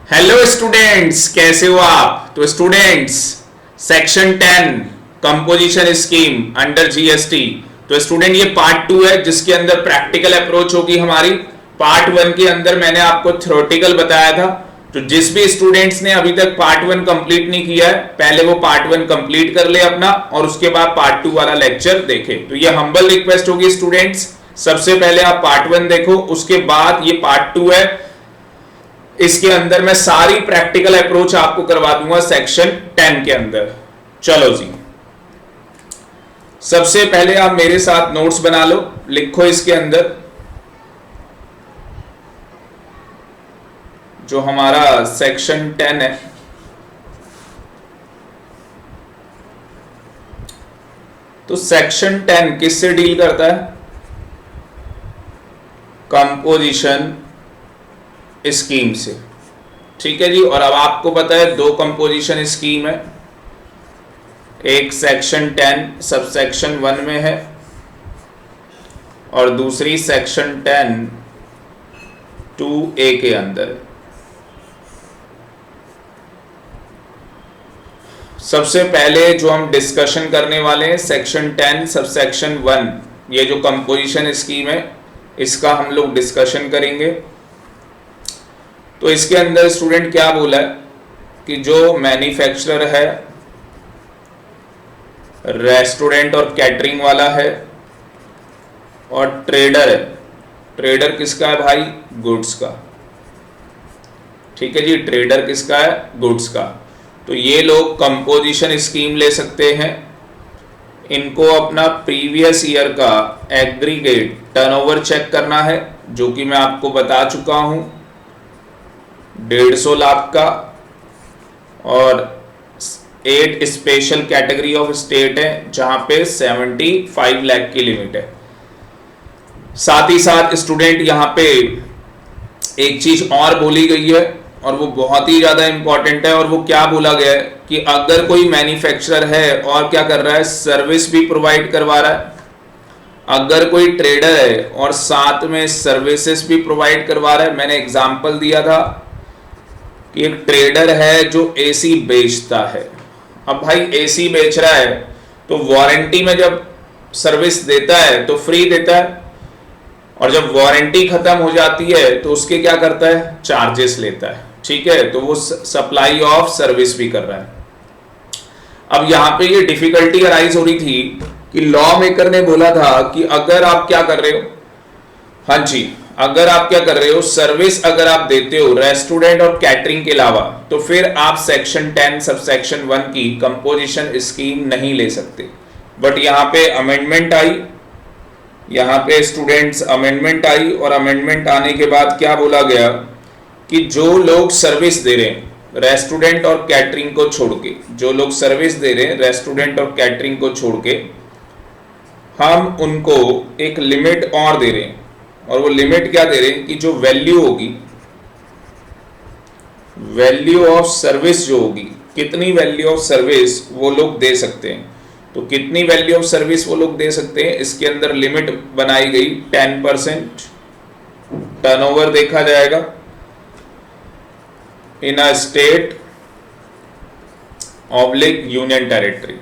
Hello students, कैसे हो आप? तो students, section 10 composition scheme under GST. तो स्टूडेंट ये पार्ट 2 है जिसके अंदर प्रैक्टिकल अप्रोच होगी हमारी। पार्ट 1 के अंदर मैंने आपको थ्योरेटिकल बताया था। तो जिस भी स्टूडेंट्स ने अभी तक पार्ट 1 कंप्लीट नहीं किया है, पहले वो पार्ट 1 कंप्लीट कर ले अपना, और उसके बाद पार्ट 2 वाला लेक्चर देखे। तो ये हम्बल रिक्वेस्ट होगी स्टूडेंट्स, सबसे पहले आप पार्ट 1 देखो, उसके बाद ये पार्ट 2 है। इसके अंदर मैं सारी प्रैक्टिकल अप्रोच आपको करवा दूंगा सेक्शन 10 के अंदर। चलो जी, सबसे पहले आप मेरे साथ नोट्स बना लो, लिखो इसके अंदर जो हमारा सेक्शन 10 है। तो सेक्शन 10 किससे डील करता है? कंपोजिशन स्कीम से। ठीक है जी। और अब आपको पता है दो कंपोजिशन स्कीम है, एक सेक्शन 10 सब सेक्शन 1 में है और दूसरी सेक्शन 10 2A के अंदर है। सबसे पहले जो हम डिस्कशन करने वाले हैं सेक्शन 10 सब सेक्शन 1, ये जो कंपोजिशन स्कीम है इसका हम लोग डिस्कशन करेंगे। तो इसके अंदर स्टूडेंट क्या बोला है कि जो मैन्युफैक्चरर है, रेस्टोरेंट और कैटरिंग वाला है और ट्रेडर है। ट्रेडर किसका है भाई? गुड्स का। ठीक है जी, ट्रेडर किसका है? गुड्स का। तो ये लोग कंपोजिशन स्कीम ले सकते हैं। इनको अपना प्रीवियस ईयर का एग्रीगेट टर्नओवर चेक करना है, जो कि मैं आपको बता चुका हूं 150 लाख का, और 8 स्पेशल कैटेगरी ऑफ स्टेट है जहां पे 75 लाख की लिमिट है। साथ ही साथ स्टूडेंट यहां पे एक चीज और बोली गई है और वो बहुत ही ज्यादा इंपॉर्टेंट है, और वो क्या बोला गया है कि अगर कोई मैन्युफैक्चरर है और क्या कर रहा है, सर्विस भी प्रोवाइड करवा रहा है, अगर कोई ट्रेडर है और साथ में सर्विसेज भी प्रोवाइड करवा रहा है। मैंने एग्जांपल दिया था कि एक ट्रेडर है जो एसी बेचता है। अब भाई एसी बेच रहा है तो वारंटी में जब सर्विस देता है तो फ्री देता है, और जब वारंटी खत्म हो जाती है तो उसके क्या करता है? चार्जेस लेता है। ठीक है, तो वो सप्लाई ऑफ सर्विस भी कर रहा है। अब यहां पे ये डिफिकल्टी अराइज हो रही थी कि लॉ मेकर ने बोला था कि अगर आप क्या कर रहे हो, हाँ जी, अगर आप क्या कर रहे हो, सर्विस अगर आप देते हो रेस्टोरेंट और कैटरिंग के अलावा, तो फिर आप सेक्शन 10 सब सेक्शन 1 की कंपोजिशन स्कीम नहीं ले सकते। बट यहां पे अमेंडमेंट आई, यहां पे स्टूडेंट्स अमेंडमेंट आई, और अमेंडमेंट आने के बाद क्या बोला गया कि जो लोग सर्विस दे रहे हैं रेस्टोरेंट और कैटरिंग को छोड़ के, जो लोग सर्विस दे रहे हैं रेस्टोरेंट और कैटरिंग को छोड़ के, हम उनको एक लिमिट और दे रहे हैं। और वो लिमिट क्या दे रहे हैं कि जो वैल्यू होगी, वैल्यू ऑफ सर्विस जो होगी, कितनी वैल्यू ऑफ सर्विस वो लोग दे सकते हैं। तो कितनी वैल्यू ऑफ सर्विस वो लोग दे सकते हैं, इसके अंदर लिमिट बनाई गई 10% टर्नओवर देखा जाएगा in a state oblique union territory,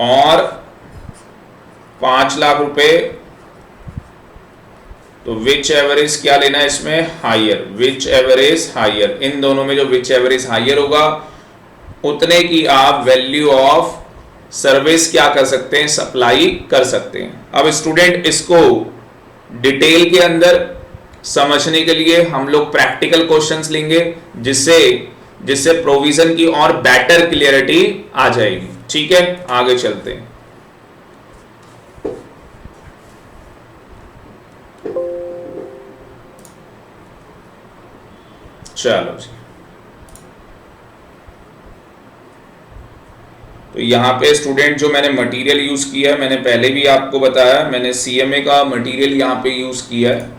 और 5 लाख रुपए। तो विच एवरेज क्या लेना है इसमें? हायर, विच एवरेज हायर। इन दोनों में जो विच एवरेज हायर होगा उतने की आप वैल्यू ऑफ सर्विस क्या कर सकते हैं? सप्लाई कर सकते हैं। अब स्टूडेंट इसको डिटेल के अंदर समझने के लिए हम लोग प्रैक्टिकल क्वेश्चंस लेंगे, जिससे जिससे प्रोविजन की और बेटर क्लियरिटी आ जाएगी। ठीक है, आगे चलते हैं। चलो जी, तो यहाँ पे स्टूडेंट जो मैंने मटेरियल यूज किया है, मैंने पहले भी आपको बताया, मैंने सीएमए का मटेरियल यहाँ पे यूज किया है,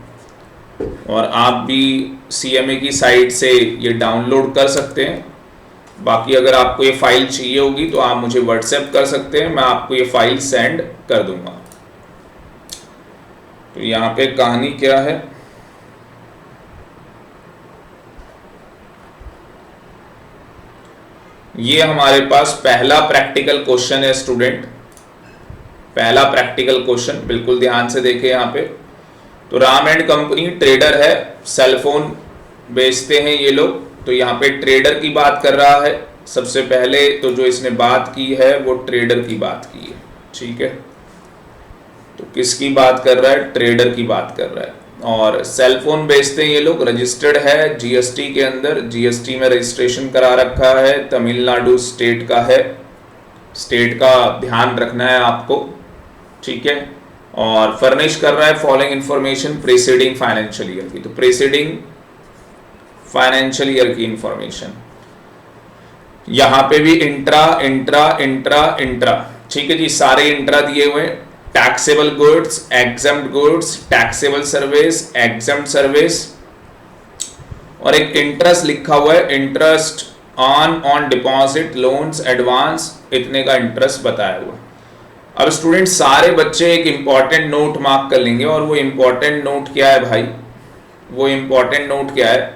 और आप भी सीएमए की साइट से ये डाउनलोड कर सकते हैं। बाकी अगर आपको ये फाइल चाहिए होगी तो आप मुझे व्हाट्सएप कर सकते हैं, मैं आपको ये फाइल सेंड कर दूंगा। तो यहाँ पे कहानी क्या है, ये हमारे पास पहला प्रैक्टिकल क्वेश्चन है स्टूडेंट, पहला प्रैक्टिकल क्वेश्चन, बिल्कुल ध्यान से देखें यहाँ पे। तो राम एंड कंपनी ट्रेडर है, सेलफोन बेचते हैं ये लोग। तो यहाँ पे ट्रेडर की बात कर रहा है सबसे पहले, तो जो इसने बात की है वो ट्रेडर की बात की है, ठीक है। तो किसकी बात कर रहा है? ट्रेडर की बात कर रहा है। और सेलफोन बेचते हैं ये लोग, रजिस्टर्ड है जीएसटी के अंदर, जीएसटी में रजिस्ट्रेशन करा रखा है, तमिलनाडु स्टेट का है, स्टेट का ध्यान रखना है आपको, ठीक है। और फर्निश कर रहा है following information preceding financial year की, तो प्रीसीडिंग फाइनेंशियल ईयर की इंफॉर्मेशन। यहां पे भी इंट्रा इंट्रा इंट्रा इंट्रा, ठीक है जी, सारे इंट्रा दिए हुए। Taxable goods, exempt goods, taxable service, exempt service, और एक इंटरेस्ट लिखा हुआ है, interest on deposit, loans, advance, इतने का इंटरेस्ट बताया हुआ। अब स्टूडेंट सारे बच्चे एक इंपॉर्टेंट नोट मार्क कर लेंगे, और वो इंपॉर्टेंट नोट क्या है भाई? वो इंपॉर्टेंट नोट क्या है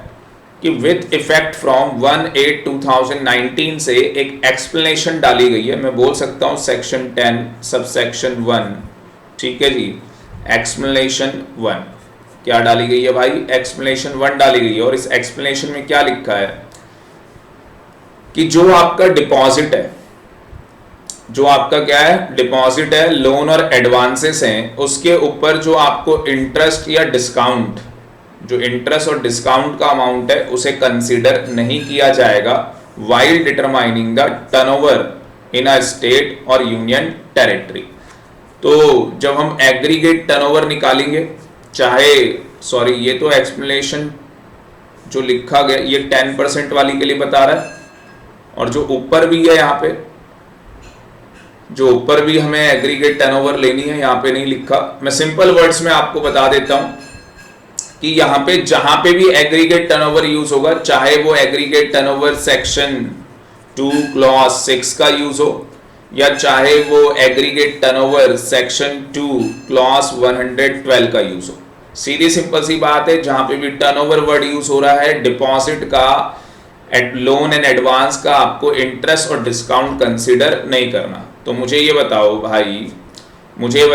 कि विथ इफेक्ट फ्रॉम 1/8/2019 से एक एक्सप्लेनेशन डाली गई है। मैं बोल सकता हूं सेक्शन 10 सबसेक्शन 1, ठीक है जी। एक्सप्लेनेशन 1 क्या डाली गई है भाई? एक्सप्लेनेशन 1 डाली गई है। और इस एक्सप्लेनेशन में क्या लिखा है कि जो आपका डिपॉजिट है, जो आपका क्या है? डिपॉजिट है, लोन और एडवांसेस हैं, उसके ऊपर जो आपको इंटरेस्ट या डिस्काउंट, जो इंटरेस्ट और डिस्काउंट का अमाउंट है, उसे कंसीडर नहीं किया जाएगा while determining the turnover in a state और यूनियन टेरिटरी। तो जब हम एग्रीगेट टर्नओवर निकालेंगे, चाहे सॉरी ये तो एक्सप्लेनेशन जो लिखा गया ये 10% वाली के लिए बता रहा है, और जो ऊपर भी है यहाँ पे, जो ऊपर भी हमें एग्रीगेट टर्नओवर लेनी है, यहाँ पे नहीं लिखा। मैं सिंपल वर्ड्स में आपको बता देता हूं कि यहाँ पे जहां पे भी एग्रीगेट टर्नओवर यूज होगा, चाहे वो एग्रीगेट टर्नओवर सेक्शन 2 क्लॉज 6 का यूज हो, या चाहे वो एग्रीगेट टर्नओवर सेक्शन 2 क्लॉज 112 का यूज हो, सीधी सिंपल सी बात है, जहां पे भी टर्नओवर वर्ड यूज हो रहा है, डिपॉजिट का, लोन एंड एडवांस का, आपको इंटरेस्ट और डिस्काउंट कंसीडर नहीं करना। तो मुझे ये बताओ भाई, मुझे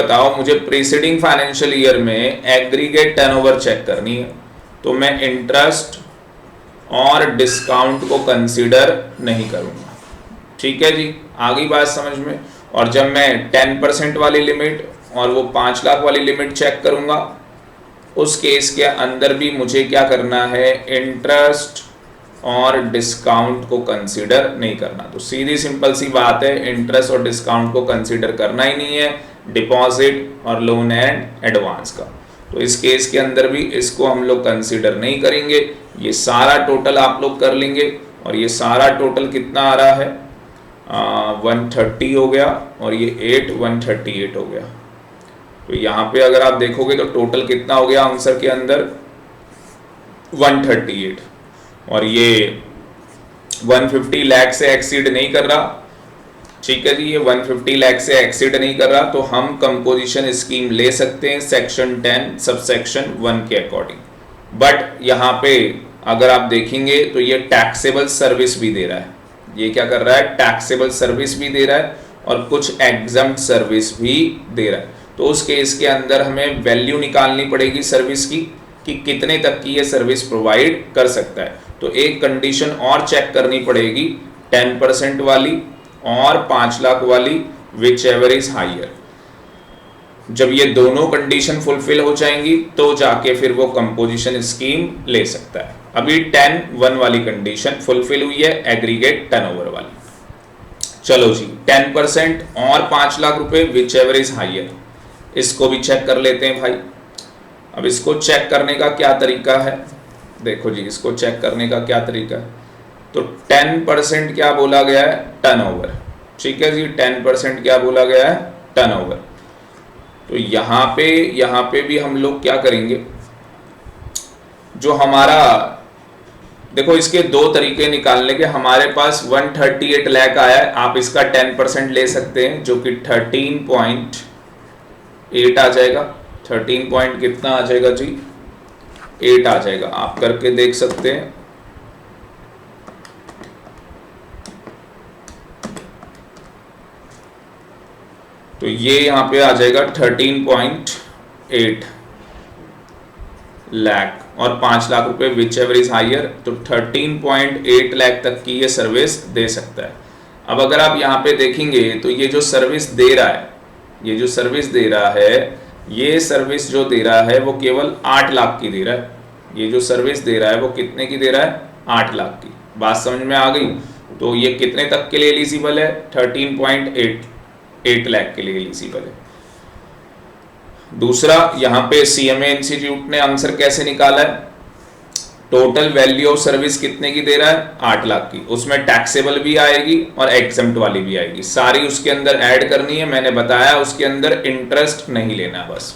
प्रीसीडिंग फाइनेंशियल ईयर में एग्रीगेट टर्नओवर चेक करनी है, तो मैं इंटरेस्ट और डिस्काउंट को कंसीडर नहीं करूंगा, ठीक है जी। आगे बात समझ में। और जब मैं 10% वाली लिमिट और वो 5 लाख वाली लिमिट चेक करूंगा, उस केस के अंदर भी मुझे क्या करना है? इंटरेस्ट और डिस्काउंट को कंसीडर नहीं करना। तो सीधी सिंपल सी बात है, इंटरेस्ट और डिस्काउंट को कंसीडर करना ही नहीं है, डिपॉजिट और लोन एंड एडवांस का। तो इस केस के अंदर भी इसको हम लोग कंसीडर नहीं करेंगे। ये सारा टोटल आप लोग कर लेंगे, और ये सारा टोटल कितना आ रहा है? 130 हो गया, और ये 138 हो गया। तो यहाँ पे अगर आप देखोगे तो टोटल कितना हो गया आंसर के अंदर? 138, और ये 150 लाख से एक्सीड नहीं कर रहा, ठीक है जी। ये 150 लाख से एक्सीड नहीं कर रहा, तो हम कंपोजिशन स्कीम ले सकते हैं सेक्शन 10 सबसेक्शन 1 के अकॉर्डिंग। बट यहाँ पे अगर आप देखेंगे तो ये टैक्सेबल सर्विस भी दे रहा है। ये क्या कर रहा है? टैक्सेबल सर्विस भी दे रहा है, और कुछ एग्जम्प्ट सर्विस भी दे रहा है। तो उस केस के अंदर हमें वैल्यू निकालनी पड़ेगी सर्विस की, कि कितने तक की ये सर्विस प्रोवाइड कर सकता है। तो एक कंडीशन और चेक करनी पड़ेगी, 10% वाली और 5 लाख वाली, विच एवर इज हाइयर। जब ये दोनों कंडीशन फुलफिल हो जाएंगी तो जाके फिर वो कंपोजिशन स्कीम ले सकता है। अभी 10(1) वाली कंडीशन फुलफिल हुई है, एग्रीगेट टर्नओवर वाली। चलो जी, 10% और 5 लाख रुपए, विच एवर इज हाइयर, इसको भी चेक कर लेते हैं भाई। अब इसको चेक करने का क्या तरीका है? देखो जी, इसको चेक करने का क्या तरीका है? तो 10% क्या बोला गया है? टर्नओवर, ठीक है जी। 10% क्या बोला गया है? टर्नओवर। तो यहाँ पे भी हम लोग क्या करेंगे? जो हमारा, देखो इसके दो तरीके निकालने के। हमारे पास 138 लाख आया है, आप इसका 10% ले सकते हैं, जो कि 13.8 आ जाएगा। 13 पॉइंट कितना आ जाएगा जी? 8 आ जाएगा। आप करके देख सकते हैं। तो ये यहाँ पे आ जाएगा 13.8 लाख और 5 लाख रुपए विच एवर इज हायर, तो 13.8 लाख तक की ये सर्विस दे सकता है। अब अगर आप यहाँ पे देखेंगे तो ये जो सर्विस दे रहा है, ये जो सर्विस दे रहा है, ये सर्विस जो दे रहा है वो केवल 8 लाख की दे रहा है। ये जो सर्विस दे रहा है वो कितने की दे रहा है? 8 लाख की। बात समझ में आ गई? तो ये कितने तक के लिए एलिजिबल है? 13.8 लाख के लिए एलिजिबल है। दूसरा, यहाँ पे सीएमए इंस्टीट्यूट ने आंसर कैसे निकाला है? टोटल वैल्यू ऑफ सर्विस कितने की दे रहा है? 8 लाख की। उसमें टैक्सेबल भी आएगी और एग्जम्प्ट वाली भी आएगी, सारी उसके अंदर ऐड करनी है। मैंने बताया उसके अंदर इंटरेस्ट नहीं लेना, बस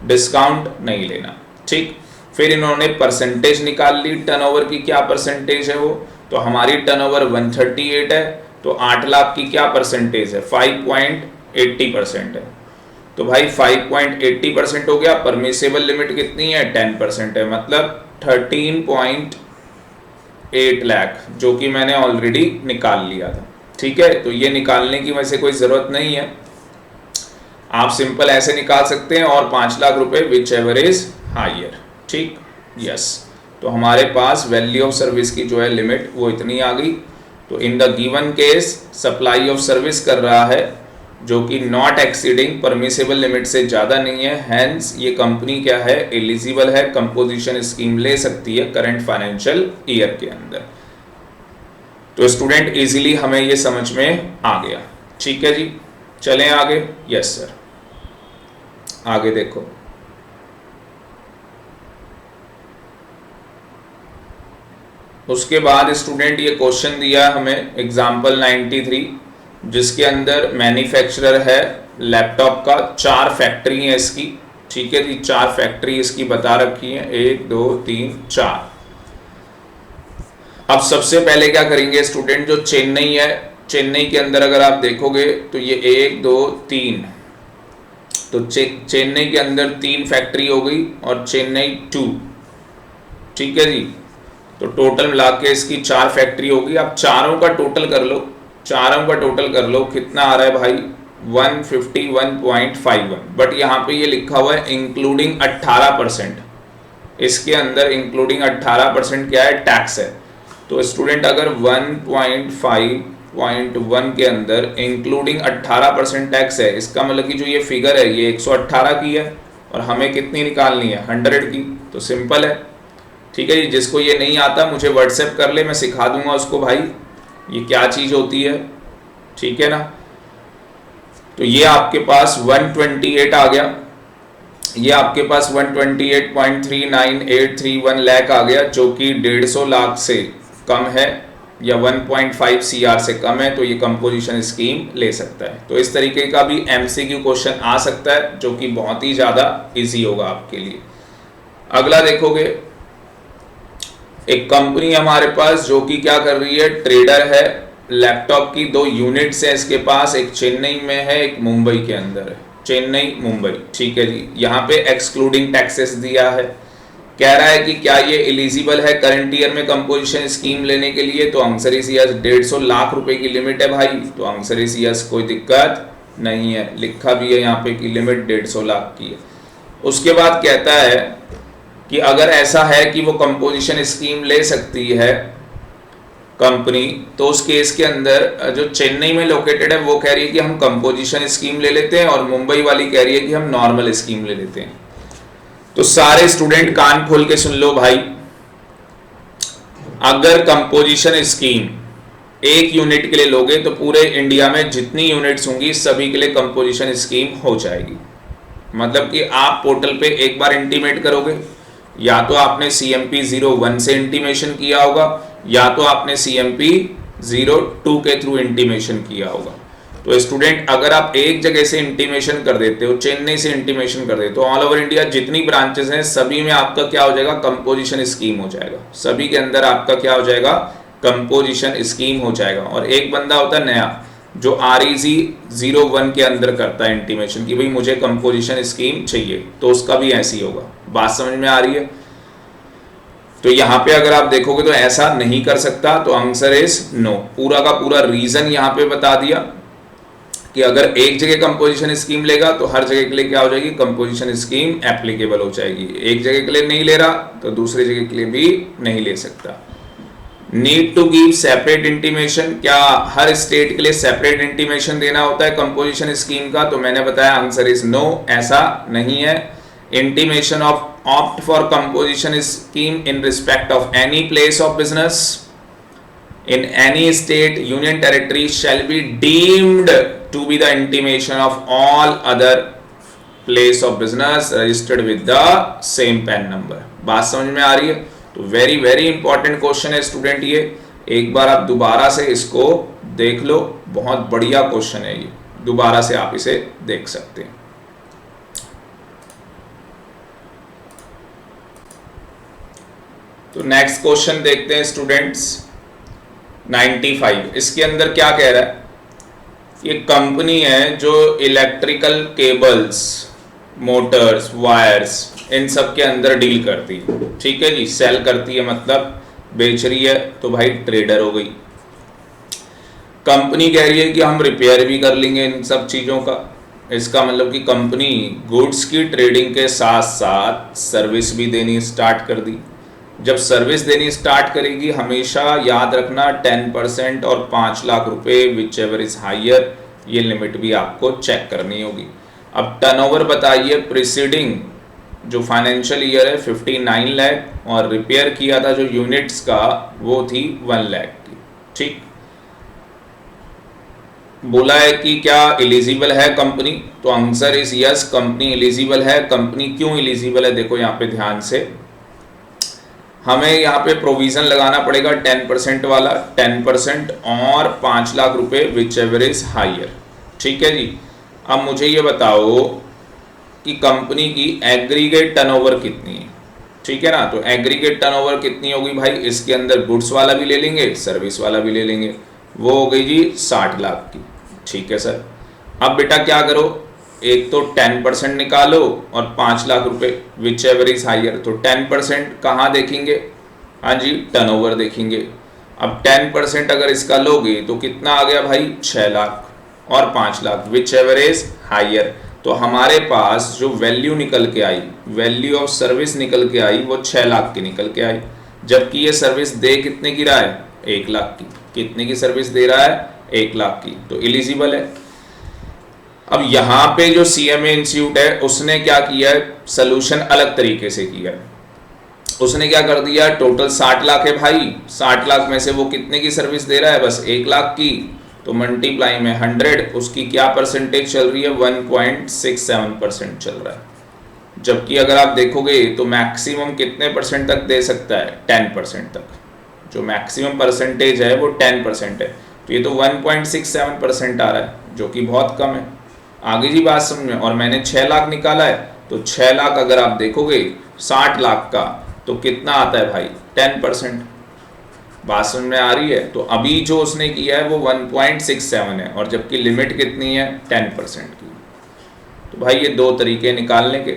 डिस्काउंट नहीं लेना, ठीक। फिर इन्होंने परसेंटेज निकाल ली टर्नओवर की, क्या परसेंटेज है वो? तो हमारी टर्नओवर 138 है, तो 8 लाख की क्या परसेंटेज है? 5.80% है। तो भाई 5.80% हो गया। परमिसेबल लिमिट कितनी है? 10% है, मतलब 13.8 लाख, जो कि मैंने ऑलरेडी निकाल लिया था, ठीक है। तो ये निकालने की वैसे कोई ज़रूरत नहीं है, आप सिंपल ऐसे निकाल सकते हैं, और 5 लाख रुपए विच एवर इज हायर, ठीक। यस, तो हमारे पास वैल्यू ऑफ सर्विस की जो है लिमिट वो इतनी आ गई। तो in the given case supply of service कर रहा है जो कि नॉट एक्सीडिंग परमिसेबल लिमिट से ज़्यादा नहीं है, हैंस ये कंपनी क्या है? एलिजिबल है, कंपोजिशन स्कीम ले सकती है करंट फाइनेंशियल ईयर के अंदर। तो स्टूडेंट इजीली हमें ये समझ में आ गया, ठीक है जी। चलें आगे। यस सर, आगे देखो। उसके बाद स्टूडेंट ये क्वेश्चन दिया हमें एग्जाम्पल 93, जिसके अंदर मैन्युफैक्चरर है लैपटॉप का, 4 फैक्ट्री है इसकी, ठीक है जी। 4 फैक्ट्री इसकी बता रखी है, 1 2 3 4। अब सबसे पहले क्या करेंगे स्टूडेंट, जो चेन्नई है, चेन्नई के अंदर अगर आप देखोगे तो ये 1 2 3, तो चेन्नई के अंदर 3 फैक्ट्री हो गई और चेन्नई 2, ठीक है जी। तो टोटल मिला के इसकी 4 फैक्ट्री होगी। आप चारों का टोटल कर लो, चारों का टोटल कर लो, कितना आ रहा है भाई? 151.51। बट यहाँ पे ये लिखा हुआ है इंक्लूडिंग 18%, इसके अंदर इंक्लूडिंग 18% क्या है? टैक्स है। तो स्टूडेंट अगर 1.5.1 के अंदर इंक्लूडिंग 18% टैक्स है, इसका मतलब कि जो ये फिगर है ये 118 की है और हमें कितनी निकालनी है? 100 की। तो सिंपल है, ठीक है जी। जिसको ये नहीं आता मुझे व्हाट्सएप कर ले, मैं सिखा दूंगा उसको भाई ये क्या चीज़ होती है, ठीक है ना। तो ये आपके पास 128 आ गया, ये आपके पास 128.39831 लाख आ गया, जो कि 150 लाख से कम है या 1.5 CR से कम है, तो ये कंपोजिशन स्कीम ले सकता है। तो इस तरीके का भी MCQ क्वेश्चन आ सकता है, जो कि बहुत ही ज़्यादा इजी होगा आपके लिए। अगला देखोगे, एक कंपनी हमारे पास जो कि क्या कर रही है? ट्रेडर है लैपटॉप की, 2 यूनिट्स है इसके पास, एक चेन्नई में है, एक मुंबई के अंदर है, चेन्नई मुंबई, ठीक है जी। यहाँ पे एक्सक्लूडिंग टैक्सेस दिया है, कह रहा है कि क्या ये एलिजिबल है करंट ईयर में कंपोजिशन स्कीम लेने के लिए? तो आंसर इज यस। 150 लाख रुपए की लिमिट है भाई, तो आंसर इज यस, कोई दिक्कत नहीं है। लिखा भी है यहाँ पे कि लिमिट 150 लाख की है। उसके बाद कहता है कि अगर ऐसा है कि वो कंपोजिशन स्कीम ले सकती है कंपनी, तो उस केस के अंदर जो चेन्नई में लोकेटेड है वो कह रही है कि हम कंपोजिशन स्कीम ले लेते हैं, और मुंबई वाली कह रही है कि हम नॉर्मल स्कीम ले लेते हैं। तो सारे स्टूडेंट कान खोल के सुन लो भाई, अगर कंपोजिशन स्कीम एक यूनिट के लिए लोगे तो पूरे इंडिया में जितनी यूनिट्स होंगी सभी के लिए कंपोजिशन स्कीम हो जाएगी। मतलब कि आप पोर्टल पे एक बार इंटीमेट करोगे, या तो आपने CMP 01 से इंटीमेशन किया होगा, या तो आपने CMP 02 के थ्रू इंटीमेशन किया होगा। तो स्टूडेंट अगर आप एक जगह से इंटीमेशन कर देते हो, चेन्नई से इंटीमेशन कर देते हो, ऑल ओवर इंडिया जितनी ब्रांचेस हैं सभी में आपका क्या हो जाएगा? कंपोजिशन स्कीम हो जाएगा। सभी के अंदर आपका क्या हो जाएगा? कंपोजिशन स्कीम हो जाएगा। और एक बंदा होता है नया जो REG 01 के अंदर करता है इंटीमेशन कि भाई मुझे कंपोजिशन स्कीम चाहिए, तो उसका भी ऐसी होगा। बात समझ में आ रही है? तो यहाँ पे अगर आप देखोगे तो ऐसा नहीं कर सकता, तो आंसर इज नो। पूरा का पूरा रीजन यहाँ पे बता दिया कि अगर एक जगह कंपोजिशन स्कीम लेगा तो हर जगह के लिए क्या हो जाएगी, कंपोजिशन स्कीम एप्लीकेबल हो जाएगी। एक जगह के लिए नहीं ले रहा तो दूसरी जगह के लिए भी नहीं ले सकता। Need to give separate intimation, क्या हर स्टेट के लिए सेपरेट इंटीमेशन देना होता है कंपोजिशन स्कीम का? तो मैंने बताया आंसर इज नो, ऐसा नहीं है। Intimation of opt for composition scheme in respect of any place of business in any state union territory shall be deemed to be the intimation of all other place of business registered with the same PAN number। बात समझ में आ रही है? तो very very important question है student, ये एक बार आप दोबारा से इसको देख लो, बहुत बढ़िया क्वेश्चन है ये, दोबारा से आप इसे देख सकते हैं। तो नेक्स्ट क्वेश्चन देखते हैं स्टूडेंट्स 95। इसके अंदर क्या कह रहा है, ये कंपनी है जो इलेक्ट्रिकल केबल्स, मोटर्स, वायर्स इन सब के अंदर डील करती है, ठीक है जी, सेल करती है, मतलब बेच रही है, तो भाई ट्रेडर हो गई। कंपनी कह रही है कि हम रिपेयर भी कर लेंगे इन सब चीज़ों का, इसका मतलब कि कंपनी गुड्स की ट्रेडिंग के साथ साथ सर्विस भी देनी स्टार्ट कर दी। जब सर्विस देनी स्टार्ट करेगी, हमेशा याद रखना 10% और 5 लाख रुपए विच एवर इज हायर, ये लिमिट भी आपको चेक करनी होगी। अब टर्नओवर बताइए, प्रीसीडिंग जो फाइनेंशियल ईयर है 59 लाख और रिपेयर किया था जो यूनिट्स का वो थी 1 लाख की, ठीक। बोला है कि क्या एलिजिबल है कंपनी, तो answer is yes, company eligible है। कंपनी क्यों एलिजिबल है, देखो यहाँ पे ध्यान से, हमें यहाँ पे प्रोविजन लगाना पड़ेगा 10% वाला, 10% और 5 लाख रुपए विच एवर इज हायर, ठीक है जी। अब मुझे ये बताओ कि कंपनी की एग्रीगेट टर्नओवर कितनी है, ठीक है ना। तो एग्रीगेट टर्नओवर कितनी होगी भाई, इसके अंदर गुड्स वाला भी ले लेंगे, सर्विस वाला भी ले लेंगे, वो हो गई जी 60 लाख की, ठीक है सर। अब बेटा क्या करो, एक तो 10% निकालो और 5 लाख रुपए विच एवर इज हायर, तो 10% कहाँ देखेंगे, हाँ जी टर्नओवर देखेंगे। अब 10% अगर इसका लोगे तो कितना आ गया भाई, 6 लाख और 5 lakh whichever is higher. तो हमारे पास जो वैल्यू निकल के आई, वैल्यू ऑफ सर्विस निकल के आई, वो 6 लाख की निकल के आई, जबकि ये सर्विस दे कितने की रहा है, 1 लाख की। कितने की सर्विस दे रहा है, 1 लाख की, तो एलिजिबल है। अब यहाँ पे जो CMA इंस्टीट्यूट है उसने क्या किया है, सोल्यूशन अलग तरीके से किया है। उसने क्या कर दिया, टोटल 60 लाख है भाई, 60 लाख में से वो कितने की सर्विस दे रहा है, बस 1 लाख की, तो मल्टीप्लाई में 100, उसकी क्या परसेंटेज चल रही है, 1.67% चल रहा है। जबकि अगर आप देखोगे तो मैक्सिमम कितने परसेंट तक दे सकता है, 10% तक, जो मैक्सिमम परसेंटेज है वो 10% है, तो ये तो 1.67% आ रहा है, जो कि बहुत कम है। आगे जी बात समझ में। और मैंने 6 लाख निकाला है, तो 6 लाख अगर आप देखोगे 60 लाख का तो कितना आता है भाई, 10%। बात समझ में आ रही है। तो अभी जो उसने किया है वो 1.67 है, और जबकि लिमिट कितनी है, 10% की। तो भाई ये दो तरीके निकालने के,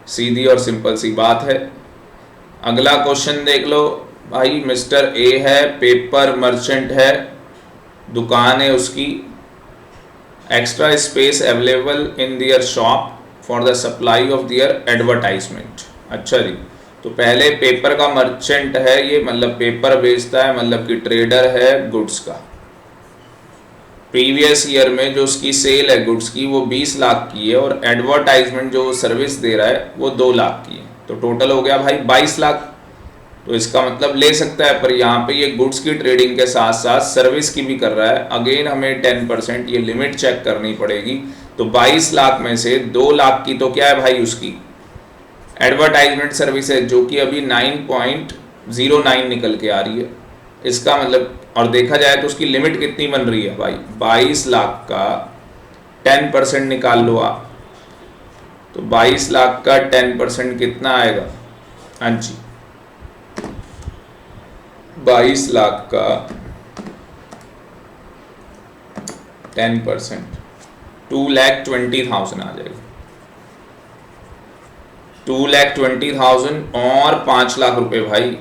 सीधी और सिंपल सी बात है। अगला क्वेश्चन देख लो भाई, मिस्टर ए है, पेपर मर्चेंट है, दुकान है उसकी, extra space available in their shop for the supply of their advertisement. अच्छा जी, तो पहले पेपर का मर्चेंट है ये, मतलब पेपर बेचता है, मतलब कि ट्रेडर है गुड्स का। प्रीवियस ईयर में जो उसकी सेल है गुड्स की वो 20 लाख की है, और एडवर्टाइजमेंट जो सर्विस दे रहा है वो 2 लाख की है, तो टोटल हो गया भाई 22 लाख। तो इसका मतलब ले सकता है, पर यहाँ पे ये गुड्स की ट्रेडिंग के साथ साथ सर्विस की भी कर रहा है। अगेन हमें 10% ये लिमिट चेक करनी पड़ेगी। तो 22 लाख में से 2 लाख की तो क्या है भाई, उसकी एडवर्टाइजमेंट सर्विस है, जो कि अभी 9.09 निकल के आ रही है। इसका मतलब, और देखा जाए तो उसकी लिमिट कितनी बन रही है भाई, 22 लाख का 10% निकाल लो आप, तो 22 लाख का 10% कितना आएगा, हाँ जी 22 लाख का 10% 2,20,000 आ जाएगा। 2,20,000 और 5 लाख रुपए भाई,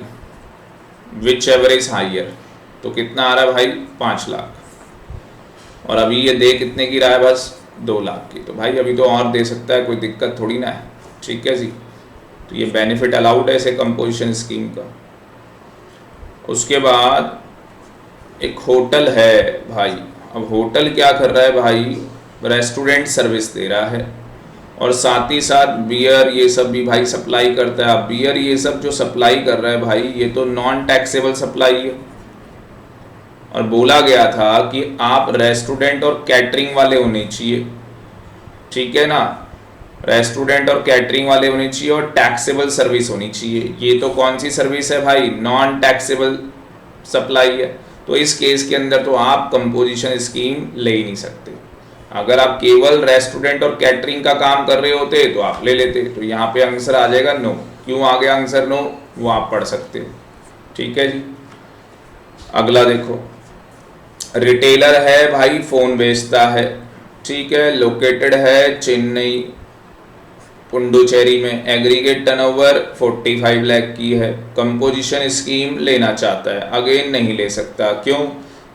विच एवर इज हायर, तो कितना आ रहा है भाई, 5 लाख। और अभी ये दे कितने की रहा है, बस 2 लाख की। तो भाई अभी तो और दे सकता है, कोई दिक्कत थोड़ी ना है, ठीक है जी। तो ये बेनिफिट अलाउड है इसे कंपोजिशन स्कीम का। उसके बाद एक होटल है भाई। अब होटल क्या कर रहा है भाई, रेस्टोरेंट सर्विस दे रहा है और साथ ही साथ बियर ये सब भी भाई सप्लाई करता है। अब बियर ये सब जो सप्लाई कर रहा है भाई, ये तो नॉन टैक्सेबल सप्लाई है। और बोला गया था कि आप रेस्टोरेंट और कैटरिंग वाले होने चाहिए, ठीक है ना, रेस्टोरेंट और कैटरिंग वाले होने चाहिए और टैक्सेबल सर्विस होनी चाहिए। ये तो कौन सी सर्विस है भाई, नॉन टैक्सेबल सप्लाई है। तो इस केस के अंदर तो आप कंपोजिशन स्कीम ले ही नहीं सकते। अगर आप केवल रेस्टोरेंट और कैटरिंग का काम कर रहे होते तो आप ले लेते। तो यहाँ पे आंसर आ जाएगा नो। क्यों आ गया आंसर नो, वो आप पढ़ सकते हो, ठीक है जी। अगला देखो, रिटेलर है भाई, फोन बेचता है, ठीक है, लोकेटेड है चेन्नई पुंडुचेरी में, एग्रीगेट टर्नओवर 45 लाख की है, कंपोजिशन स्कीम लेना चाहता है, अगेन नहीं ले सकता। क्यों,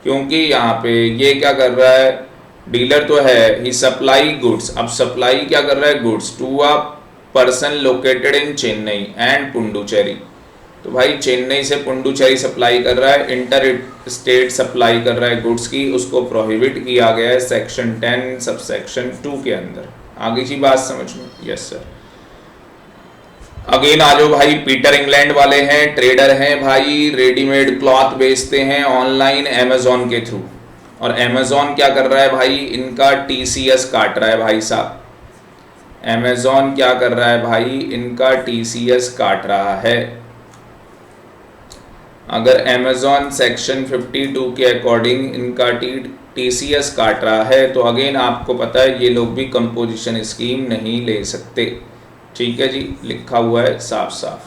क्योंकि यहाँ पे ये क्या कर रहा है, डीलर तो है, ही सप्लाई गुड्स। अब सप्लाई क्या कर रहा है, goods to a person located in Chennai and Puducherry. तो भाई चेन्नई से पुंडुचेरी सप्लाई कर रहा है, इंटर स्टेट सप्लाई कर रहा है गुड्स की, उसको प्रोहिबिट किया गया है सेक्शन 10 सबसेक्शन 2 के अंदर। आगे की बात समझ में, यस सर। अगेन आ जाओ भाई, पीटर इंग्लैंड वाले हैं, ट्रेडर हैं भाई, रेडीमेड क्लॉथ बेचते हैं ऑनलाइन अमेजोन के थ्रू। और अमेजोन क्या कर रहा है भाई, इनका टीसीएस काट रहा है भाई साहब। अमेजोन क्या कर रहा है भाई, इनका टीसीएस काट रहा है। अगर अमेजोन सेक्शन 52 के अकॉर्डिंग इनका टीसीएस काट रहा है तो अगेन आपको पता है ये लोग भी कंपोजिशन स्कीम नहीं ले सकते, ठीक है जी, लिखा हुआ है साफ साफ।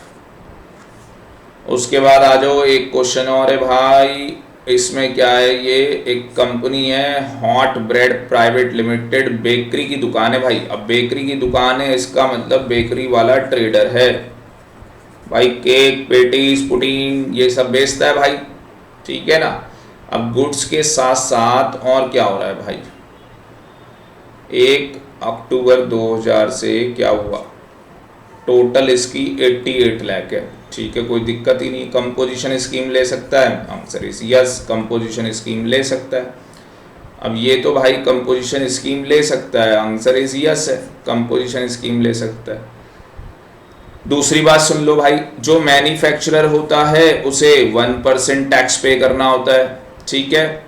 उसके बाद आ जाओ, एक क्वेश्चन और है भाई, इसमें क्या है, ये एक कंपनी है hot bread private limited, bakery की दुकान है भाई। अब बेकरी की दुकान है, इसका मतलब बेकरी वाला ट्रेडर है भाई, केक पेटीज पुटीन ये सब बेचता है भाई, ठीक है ना। अब गुड्स के साथ साथ और क्या हो रहा है भाई, 1 अक्टूबर 2000 से क्या हुआ, टोटल इसकी 88 लाख है, ठीक है, कोई दिक्कत ही नहीं। कंपोजिशन स्कीम ले सकता है, answer is yes, composition scheme ले सकता है। अब ये तो भाई कंपोजिशन स्कीम ले सकता है, आंसर इज यस है, कंपोजिशन स्कीम ले सकता है। दूसरी बात सुन लो भाई, जो मैन्युफैक्चरर होता है उसे 1% टैक्स पे करना होता है, ठीक है,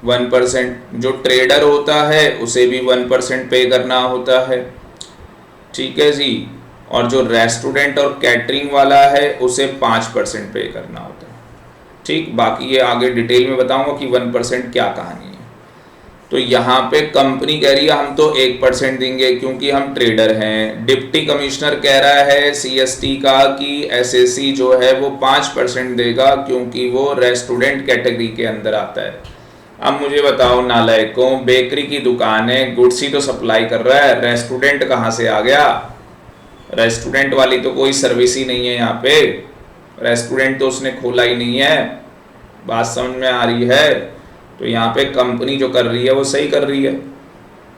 1%। जो ट्रेडर होता है उसे भी 1% पे करना होता है, ठीक है जी। और जो रेस्टोरेंट और कैटरिंग वाला है उसे 5% पे करना होता है, ठीक। बाकी ये आगे डिटेल में बताऊंगा कि 1% क्या कहानी है। तो यहाँ पे कंपनी कह रही है हम तो 1% देंगे क्योंकि हम ट्रेडर हैं। डिप्टी कमिश्नर कह रहा है सीएसटी का कि एसएससी जो है वो 5% देगा क्योंकि वो रेस्टोरेंट कैटेगरी के अंदर आता है। अब मुझे बताओ नालायकों, बेकरी की दुकान है, गुड्स ही तो सप्लाई कर रहा है, रेस्टोरेंट कहाँ से आ गया। रेस्टोरेंट वाली तो कोई सर्विस ही नहीं है यहाँ पे, रेस्टोरेंट तो उसने खोला ही नहीं है, बात समझ में आ रही है। तो यहाँ पे कंपनी जो कर रही है वो सही कर रही है।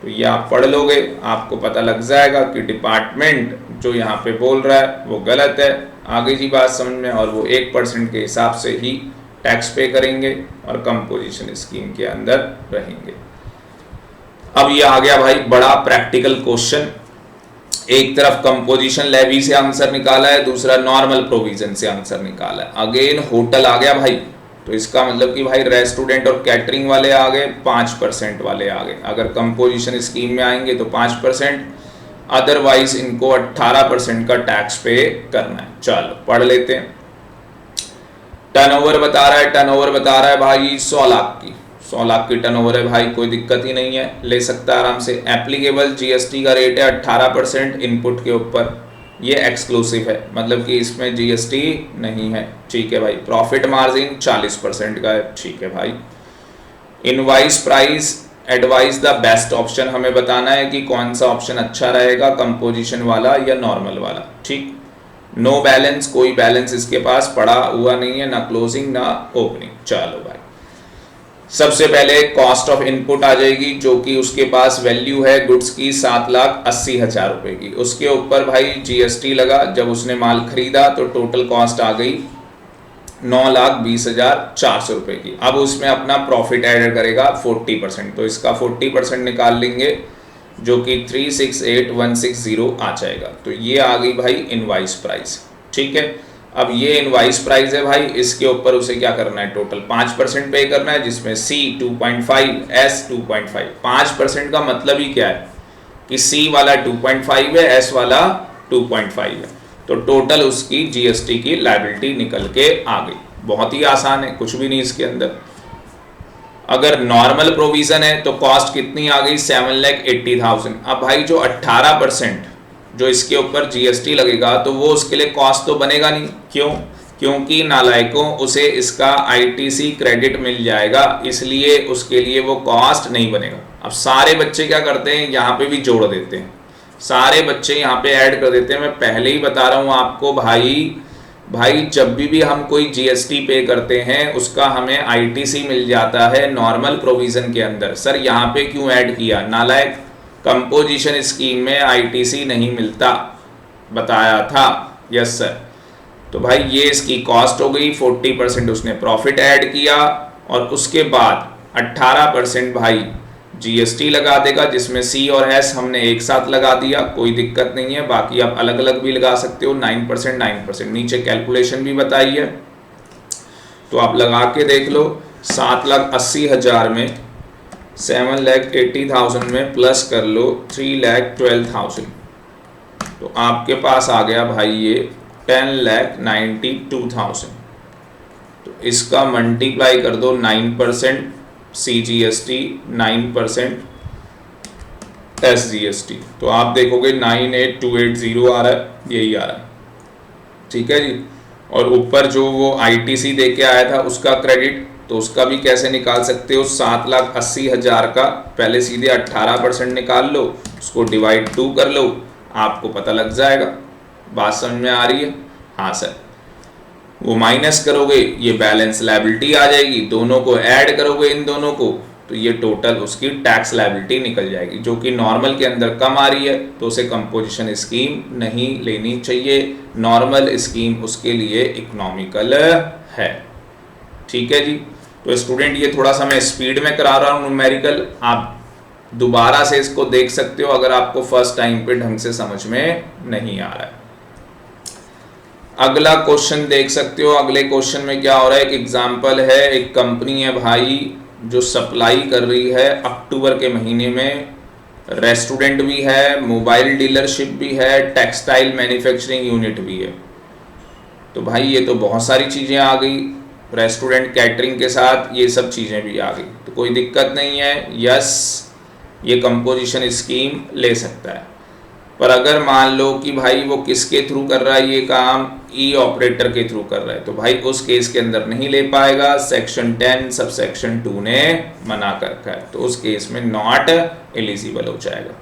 तो ये आप पढ़ लोगे, आपको पता लग जाएगा कि डिपार्टमेंट जो यहाँ पे बोल रहा है वो गलत है। आगे की बात समझ में, और वो 1% के हिसाब से ही टैक्स पे करेंगे और कंपोजिशन स्कीम के अंदर रहेंगे। अब ये आ गया भाई बड़ा प्रैक्टिकल क्वेश्चन, एक तरफ कंपोजिशन लेवी से आंसर निकाला है, दूसरा नॉर्मल प्रोविजन से आंसर निकाला है। अगेन होटल आ गया भाई, तो इसका मतलब कि भाई रेस्टोरेंट और कैटरिंग वाले आ गए, 5% वाले आ गए। अगर कंपोजिशन स्कीम में आएंगे तो 5%, अदरवाइज इनको 18% का टैक्स पे करना है। चलो पढ़ लेते हैं। टर्नओवर बता रहा है, टर्नओवर बता रहा है भाई 100 लाख की, 100 लाख की टर्नओवर है भाई, कोई दिक्कत ही नहीं है, ले सकता है आराम से। एप्लीकेबल जीएसटी का रेट है 18% इनपुट के ऊपर, ये एक्सक्लूसिव है, मतलब कि इसमें जीएसटी नहीं है, ठीक है भाई। प्रॉफिट मार्जिन 40% का है, ठीक है भाई। Invoice price advice the best option, हमें बताना है कि कौन सा ऑप्शन अच्छा रहेगा, कंपोजिशन वाला या नॉर्मल वाला, ठीक। नो बैलेंस, कोई बैलेंस इसके पास पड़ा हुआ नहीं है, ना क्लोजिंग ना ओपनिंग। चलो भाई सबसे पहले कॉस्ट ऑफ इनपुट आ जाएगी, जो कि उसके पास वैल्यू है गुड्स की 7,80,000 रुपए की। उसके ऊपर भाई जीएसटी लगा, जब उसने माल खरीदा तो टोटल कॉस्ट आ गई 9,20,400 रुपए की। अब उसमें अपना प्रॉफिट ऐड करेगा 40%, तो इसका 40% निकाल लेंगे, जो कि 368,160 आ जाएगा। तो ये आ गई भाई इनवाइस प्राइस। ठीक है, अब ये इनवाइस प्राइस है भाई, इसके ऊपर उसे क्या करना है, टोटल 5% पे करना है, जिसमें सी 2.5, एस 2.5। 5% का मतलब ही क्या है कि सी वाला 2.5 है, एस वाला 2.5 है, तो टोटल उसकी जीएसटी की लायबिलिटी निकल के आ गई। बहुत ही आसान है, कुछ भी नहीं इसके अंदर। अगर नॉर्मल प्रोविजन है तो कॉस्ट कितनी आ गई, 7,80,000। अब भाई जो 18% जो इसके ऊपर जीएसटी लगेगा, तो वो उसके लिए कॉस्ट तो बनेगा नहीं। क्यों? क्योंकि नालायकों उसे इसका आईटीसी क्रेडिट मिल जाएगा, इसलिए उसके लिए वो कॉस्ट नहीं बनेगा। अब सारे बच्चे क्या करते हैं, यहाँ पे भी जोड़ देते हैं, सारे बच्चे यहाँ पे ऐड कर देते हैं। मैं पहले ही बता रहा हूँ आपको भाई जब भी हम कोई जीएसटी पे करते हैं उसका हमें आईटीसी मिल जाता है नॉर्मल प्रोविजन के अंदर। सर यहाँ पे क्यों ऐड किया, नालायक, कंपोजिशन स्कीम में आईटीसी नहीं मिलता, बताया था। Yes sir. तो भाई ये इसकी कॉस्ट हो गई, 40% उसने प्रॉफिट ऐड किया, और उसके बाद 18% भाई जीएसटी लगा देगा, जिसमें सी और एस हमने एक साथ लगा दिया, कोई दिक्कत नहीं है। बाकी आप अलग अलग भी लगा सकते हो, 9%, नीचे कैलकुलेशन भी बताई है, तो आप लगा के देख लो। 7,80,000 में 7,80,000 में प्लस कर लो 3,12,000, तो आपके पास आ गया भाई ये 10,92,000। तो इसका मल्टीप्लाई कर दो 9% CGST, 9% SGST, तो आप देखोगे 98280 आ रहा है, यही आ रहा है। ठीक है जी। और ऊपर जो वो ITC दे के आया था उसका क्रेडिट, तो उसका भी कैसे निकाल सकते हो, 7,80,000 का पहले सीधे 18% निकाल लो, उसको डिवाइड 2 कर लो, आपको पता लग जाएगा। बात समझ में आ रही है? हाँ सर। वो माइनस करोगे, ये बैलेंस लायबिलिटी आ जाएगी, दोनों को ऐड करोगे इन दोनों को, तो ये टोटल उसकी टैक्स लायबिलिटी निकल जाएगी, जो कि नॉर्मल के अंदर कम आ रही है, तो उसे कंपोजिशन स्कीम नहीं लेनी चाहिए। नॉर्मल स्कीम उसके लिए इकोनॉमिकल है। ठीक है जी। तो स्टूडेंट ये थोड़ा सा मैं स्पीड में करा रहा हूँ न्यूमेरिकल, आप दोबारा से इसको देख सकते हो अगर आपको फर्स्ट टाइम पे ढंग से समझ में नहीं आ रहा है। अगला क्वेश्चन देख सकते हो। अगले क्वेश्चन में क्या हो रहा है, एक एग्जांपल है, एक कंपनी है भाई जो सप्लाई कर रही है अक्टूबर के महीने में, रेस्टोरेंट भी है, मोबाइल डीलरशिप भी है, टेक्सटाइल मैन्युफैक्चरिंग यूनिट भी है। तो भाई ये तो बहुत सारी चीज़ें आ गई, रेस्टोरेंट कैटरिंग के साथ ये सब चीज़ें भी आ गई, तो कोई दिक्कत नहीं है। यस, ये कंपोजिशन स्कीम ले सकता है। पर अगर मान लो कि भाई वो किसके थ्रू कर रहा है ये काम, ई ऑपरेटर के थ्रू कर रहा है, तो भाई उस केस के अंदर नहीं ले पाएगा, सेक्शन 10 सब सेक्शन 2 ने मना कर रखा है, तो उस केस में नॉट एलिजिबल हो जाएगा।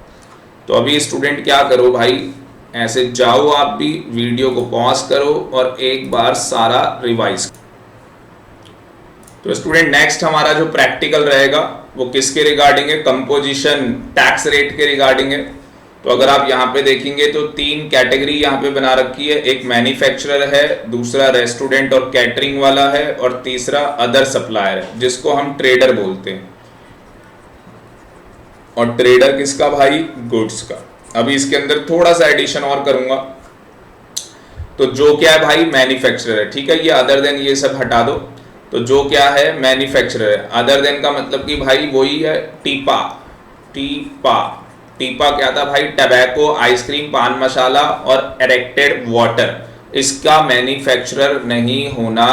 तो अभी स्टूडेंट क्या करो भाई, ऐसे जाओ आप भी, वीडियो को पॉज करो और एक बार सारा रिवाइज। तो स्टूडेंट नेक्स्ट हमारा जो प्रैक्टिकल रहेगा वो किसके रिगार्डिंग है, कंपोजिशन टैक्स रेट के रिगार्डिंग है। तो अगर आप यहाँ पे देखेंगे तो 3 कैटेगरी यहाँ पे बना रखी है, एक मैन्युफैक्चरर है, दूसरा रेस्टोरेंट और कैटरिंग वाला है, और तीसरा अदर सप्लायर है, जिसको हम ट्रेडर बोलते हैं। और ट्रेडर किसका भाई, गुड्स का। अभी इसके अंदर थोड़ा सा एडिशन और करूंगा, तो जो क्या है भाई मैन्युफैक्चरर है, ठीक है, ये अदर देन ये सब हटा दो। तो जो क्या है मैन्युफैक्चरर है, अदर देन का मतलब कि भाई वही है टीपा। टीपा क्या था भाई, टबैको, आइसक्रीम, पान मसाला और एरेक्टेड वाटर, इसका मैन्युफैक्चरर नहीं होना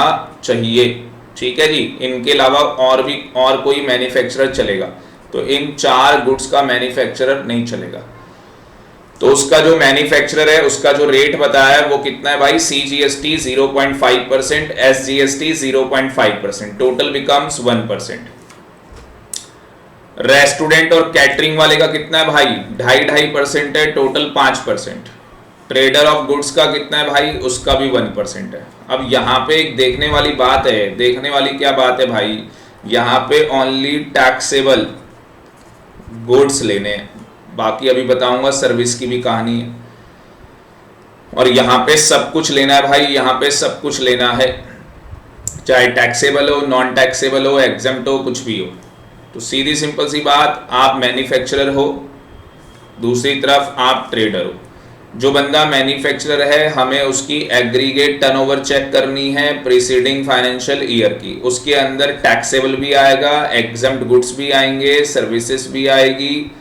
चाहिए। ठीक है जी। इनके अलावा और कोई मैन्युफैक्चरर चलेगा, तो इन 4 गुड्स का मैन्युफैक्चरर नहीं चलेगा। तो उसका जो मैन्युफैक्चरर है उसका जो रेट बताया है वो कितना है भाई, CGST 0.5%, SGST 0.5%, total becomes 1%। Restaurant और कैटरिंग वाले का कितना है भाई, 2.5% है, टोटल 5%। ट्रेडर ऑफ गुड्स का कितना है भाई, उसका भी 1% है। अब यहाँ पे एक देखने वाली बात है, देखने वाली क्या बात है भाई, यहाँ पे ओनली टैक्सेबल गुड्स लेने हैं, बाकी अभी बताऊंगा सर्विस की भी कहानी है। और यहाँ पे सब कुछ लेना है भाई, यहाँ पे सब कुछ लेना है, चाहे टैक्सेबल हो, नॉन टैक्सेबल हो, एग्जम्प्ट हो, कुछ भी हो। तो सीधी सिंपल सी बात, आप मैन्युफैक्चरर हो, दूसरी तरफ आप ट्रेडर हो। जो बंदा मैन्युफैक्चरर है, हमें उसकी एग्रीगेट टर्नओवर चेक करनी है प्रीसीडिंग फाइनेंशियल ईयर की। उसके अंदर टैक्सेबल भी आएगा, एग्जम्प्ट गुड्स भी आएंगे, सर्विसेज भी आएगी।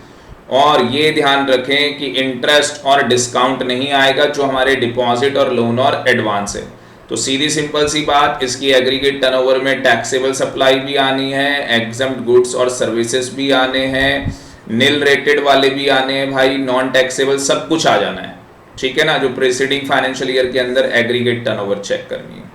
और ये ध्यान रखें कि इंटरेस्ट और डिस्काउंट नहीं आएगा, जो हमारे डिपॉजिट और लोन और एडवांस है। तो सीधी सिंपल सी बात, इसकी एग्रीगेट टर्नओवर में टैक्सेबल सप्लाई भी आनी है, एग्जम्प्ट गुड्स और सर्विसेज भी आने हैं, नील रेटेड वाले भी आने हैं भाई, नॉन टैक्सेबल सब कुछ आ जाना है, ठीक है ना, जो प्रीसीडिंग फाइनेंशियल ईयर के अंदर एग्रीगेट टर्नओवर चेक करनी है।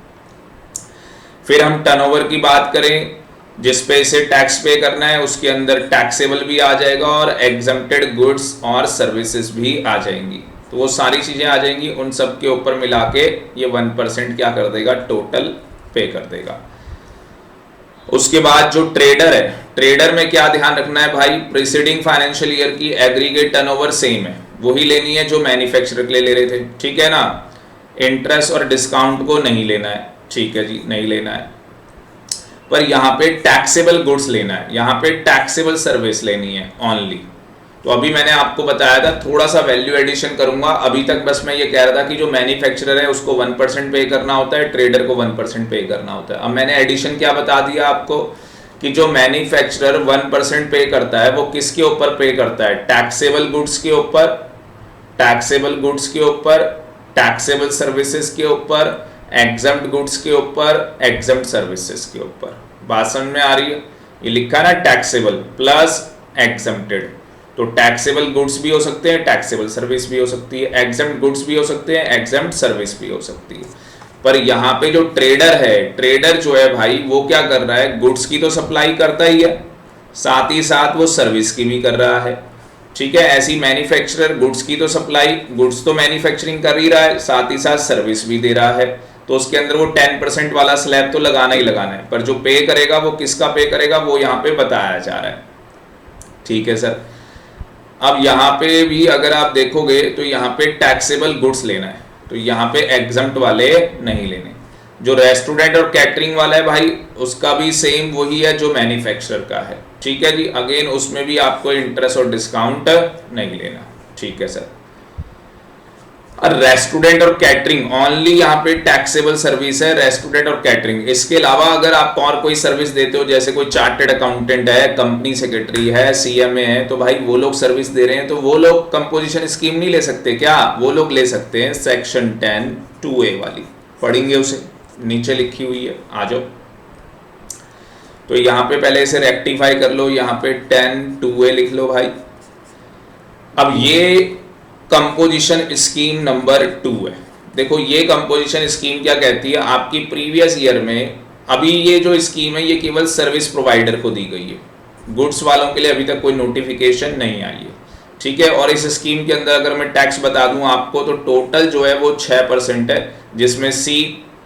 फिर हम टर्नओवर की बात करें, जिस पे इसे टैक्स पे करना है, उसके अंदर टैक्सेबल भी आ जाएगा और एग्जम्प्टेड गुड्स और सर्विसेज भी आ जाएंगी। तो वो सारी चीजें आ जाएंगी, उन सब के ऊपर मिला के ये 1% क्या कर देगा, टोटल पे कर देगा। उसके बाद जो ट्रेडर है, ट्रेडर में क्या ध्यान रखना है भाई, प्रीसीडिंग फाइनेंशियल ईयर की एग्रीगेट टर्नओवर सेम है, वही लेनी है जो मैन्युफैक्चरर के लिए ले रहे थे, ठीक है ना। इंटरेस्ट और डिस्काउंट को नहीं लेना है, ठीक है जी, नहीं लेना है। पर यहाँ पे टैक्सेबल गुड्स लेना है, यहाँ पे टैक्सेबल सर्विस लेनी है ओनली। तो अभी मैंने आपको बताया था, थोड़ा सा वैल्यू एडिशन करूंगा। अभी तक बस मैं ये कह रहा था कि जो मैन्युफैक्चरर है उसको 1% पे करना होता है, ट्रेडर को 1% पे करना होता है। अब मैंने एडिशन क्या बता दिया आपको कि जो मैन्युफैक्चरर 1% पे करता है वो किसके ऊपर पे करता है, टैक्सेबल गुड्स के ऊपर, टैक्सेबल गुड्स के ऊपर, टैक्सेबल सर्विसेज के ऊपर, एग्जम्प्ट गुड्स के ऊपर, एग्जम्प्ट सर्विसेज के ऊपर। बात समझ में आ रही है, ये लिखा ना टैक्सेबल प्लस एग्जम्प्टेड। तो टैक्सेबल गुड्स भी हो सकते हैं, टैक्सेबल सर्विस भी हो सकती है, एग्जम्प्ट गुड्स भी हो सकते हैं, एग्जम्प्ट सर्विस भी हो सकती है। पर यहाँ पे जो ट्रेडर है, ट्रेडर जो है भाई वो क्या कर रहा है, गुड्स की तो सप्लाई करता ही है, साथ ही साथ वो सर्विस की भी कर रहा है, ठीक है। ऐसी मैन्युफैक्चरर गुड्स की तो सप्लाई, गुड्स तो मैन्युफैक्चरिंग कर ही रहा है, साथ ही साथ सर्विस भी दे रहा है। तो उसके अंदर वो 10% वाला स्लैब तो लगाना ही लगाना है, पर जो पे करेगा वो किसका पे करेगा वो यहाँ पे बताया जा रहा है, ठीक है सर। अब यहाँ पे भी अगर आप देखोगे तो यहाँ पे टैक्सेबल गुड्स लेना है, तो यहाँ पे एग्जम्प्ट वाले नहीं लेने। जो रेस्टोरेंट और कैटरिंग वाला है भाई, उसका भी सेम वही है जो मैन्युफैक्चरर का है, ठीक है जी। अगेन उसमें भी आपको इंटरेस्ट और डिस्काउंट नहीं लेना, ठीक है सर। और रेस्टोरेंट और कैटरिंग ओनली यहाँ पे टैक्सेबल सर्विस है, रेस्टोरेंट और कैटरिंग। इसके अलावा अगर आप और कोई सर्विस देते हो, जैसे कोई चार्टर्ड अकाउंटेंट है, कंपनी सेक्रेटरी है, सीएमए है, तो भाई वो लोग सर्विस दे रहे हैं, तो वो लोग कंपोजिशन स्कीम नहीं ले सकते क्या, वो लोग ले सकते हैं सेक्शन 10(2)(a) वाली, पढ़ेंगे उसे, नीचे लिखी हुई है, आ जाओ। तो यहाँ पे पहले इसे रेक्टिफाई कर लो, यहाँ पे 10(2)(a) लिख लो भाई। अब ये कंपोजिशन स्कीम नंबर 2 है। देखो ये कंपोजिशन स्कीम क्या कहती है, आपकी प्रीवियस ईयर में, अभी ये जो स्कीम है ये केवल सर्विस प्रोवाइडर को दी गई है, गुड्स वालों के लिए अभी तक कोई नोटिफिकेशन नहीं आई है, ठीक है। और इस स्कीम के अंदर अगर मैं टैक्स बता दूं आपको, तो टोटल जो है वो 6% है, जिसमें सी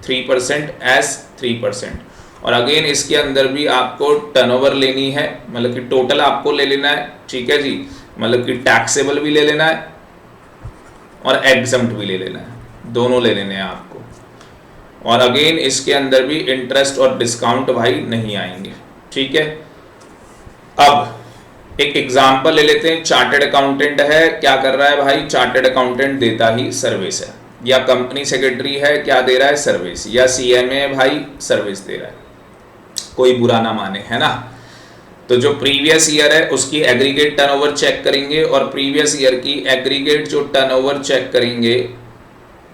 3%, एस 3%। और अगेन इसके अंदर भी आपको टर्नओवर लेनी है, मतलब कि टोटल आपको ले लेना है, ठीक है जी, मतलब कि टैक्सेबल भी ले लेना है और एग्जम्प्ट भी ले लेना है, दोनों ले लेने हैं आपको। और अगेन इसके अंदर भी इंटरेस्ट और डिस्काउंट भाई नहीं आएंगे, ठीक है। अब एक एग्जांपल ले लेते हैं, चार्टर्ड अकाउंटेंट है, क्या कर रहा है भाई, चार्टर्ड अकाउंटेंट देता ही सर्विस है, या कंपनी सेक्रेटरी है, क्या दे रहा है, सर्विस, या सीएमए भाई सर्विस दे रहा है, कोई बुरा ना माने, है ना। तो जो प्रीवियस ईयर है उसकी एग्रीगेट टर्नओवर चेक करेंगे, और प्रीवियस ईयर की एग्रीगेट जो टर्नओवर चेक करेंगे,